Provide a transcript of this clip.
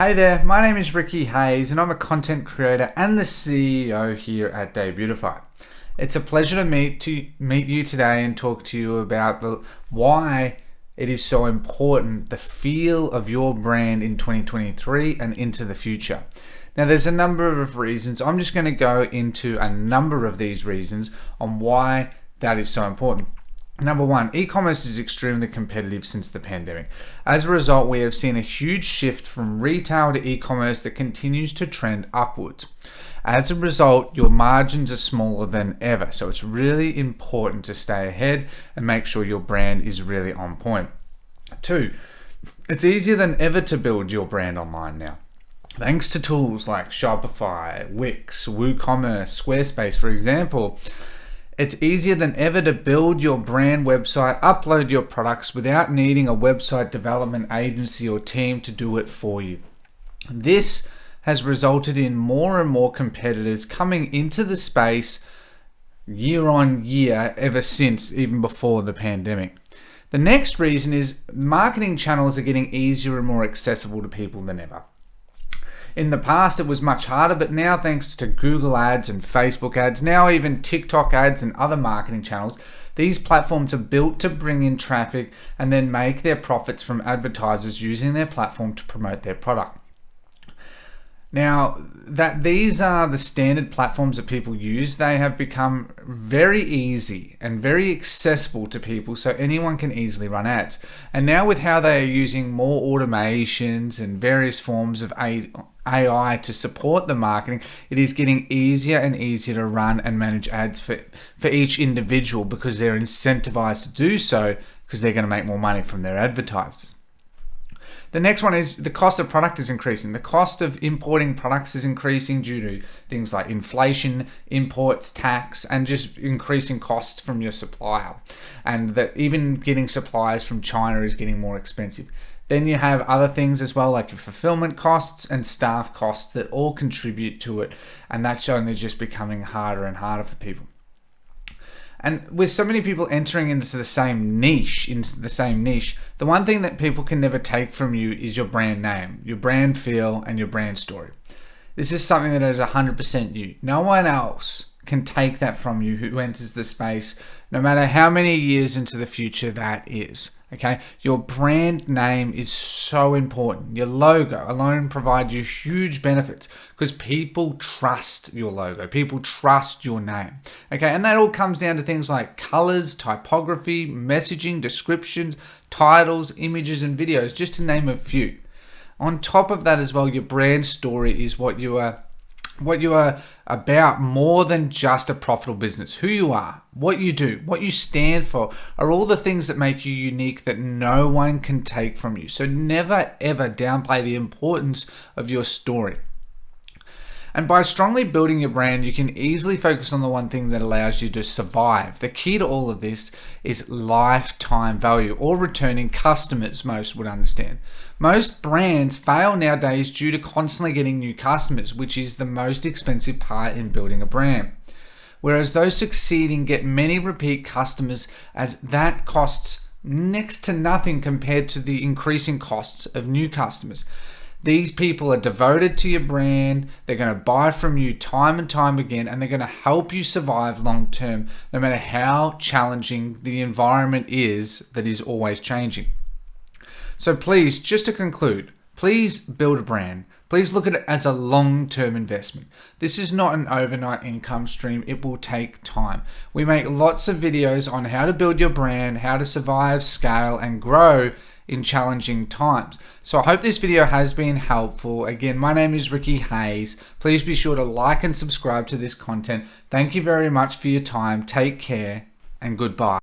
Hey there, my name is Ricky Hayes and I'm a content creator and the CEO here at Debutify. It's a pleasure to meet you today and talk to you about why it is so important, the feel of your brand in 2023 and into the future. Now there's a number of reasons. I'm just going to go into a number of these reasons on why that is so important. Number one, e-commerce is extremely competitive since the pandemic. As a result, we have seen a huge shift from retail to e-commerce that continues to trend upwards. As a result, your margins are smaller than ever. So it's really important to stay ahead and make sure your brand is really on point. Two, it's easier than ever to build your brand online now. Thanks to tools like Shopify, Wix, WooCommerce, Squarespace, for example, it's easier than ever to build your brand website, upload your products without needing a website development agency or team to do it for you. This has resulted in more and more competitors coming into the space year on year ever since, even before the pandemic. The next reason is marketing channels are getting easier and more accessible to people than ever. In the past, it was much harder, but now thanks to Google ads and Facebook ads, now even TikTok ads and other marketing channels, these platforms are built to bring in traffic and then make their profits from advertisers using their platform to promote their product. Now, that these are the standard platforms that people use, they have become very easy and very accessible to people, so anyone can easily run ads. And now with how they are using more automations and various forms of AI to support the marketing, it is getting easier and easier to run and manage ads for each individual because they're incentivized to do so because they're going to make more money from their advertisers. The next one is the cost of product is increasing. The cost of importing products is increasing due to things like inflation, imports, tax, and just increasing costs from your supplier. And that even getting suppliers from China is getting more expensive. Then you have other things as well, like your fulfillment costs and staff costs that all contribute to it. And that's only just becoming harder and harder for people. And with so many people entering into the same niche, the one thing that people can never take from you is your brand name, your brand feel, and your brand story. This is something that is 100% you. No one else can take that from you who enters the space, no matter how many years into the future that is. Okay, your brand name is so important. Your logo alone provides you huge benefits because people trust your logo. People trust your name. Okay, and that all comes down to things like colors, typography, messaging, descriptions, titles, images, and videos, just to name a few. On top of that as well, your brand story is what you are about more than just a profitable business. Who you are, what you do, what you stand for are all the things that make you unique that no one can take from you. So never ever downplay the importance of your story. And by strongly building your brand, you can easily focus on the one thing that allows you to survive. The key to all of this is lifetime value or returning customers, most would understand. Most brands fail nowadays due to constantly getting new customers, which is the most expensive part in building a brand. Whereas those succeeding get many repeat customers, as that costs next to nothing compared to the increasing costs of new customers. These people are devoted to your brand. They're going to buy from you time and time again, and they're going to help you survive long term, no matter how challenging the environment is that is always changing. So please, just to conclude, please build a brand. Please look at it as a long-term investment. This is not an overnight income stream. It will take time. We make lots of videos on how to build your brand, how to survive, scale, and grow in challenging times. So I hope this video has been helpful. Again, my name is Ricky Hayes. Please be sure to like and subscribe to this content. Thank you very much for your time. Take care and goodbye.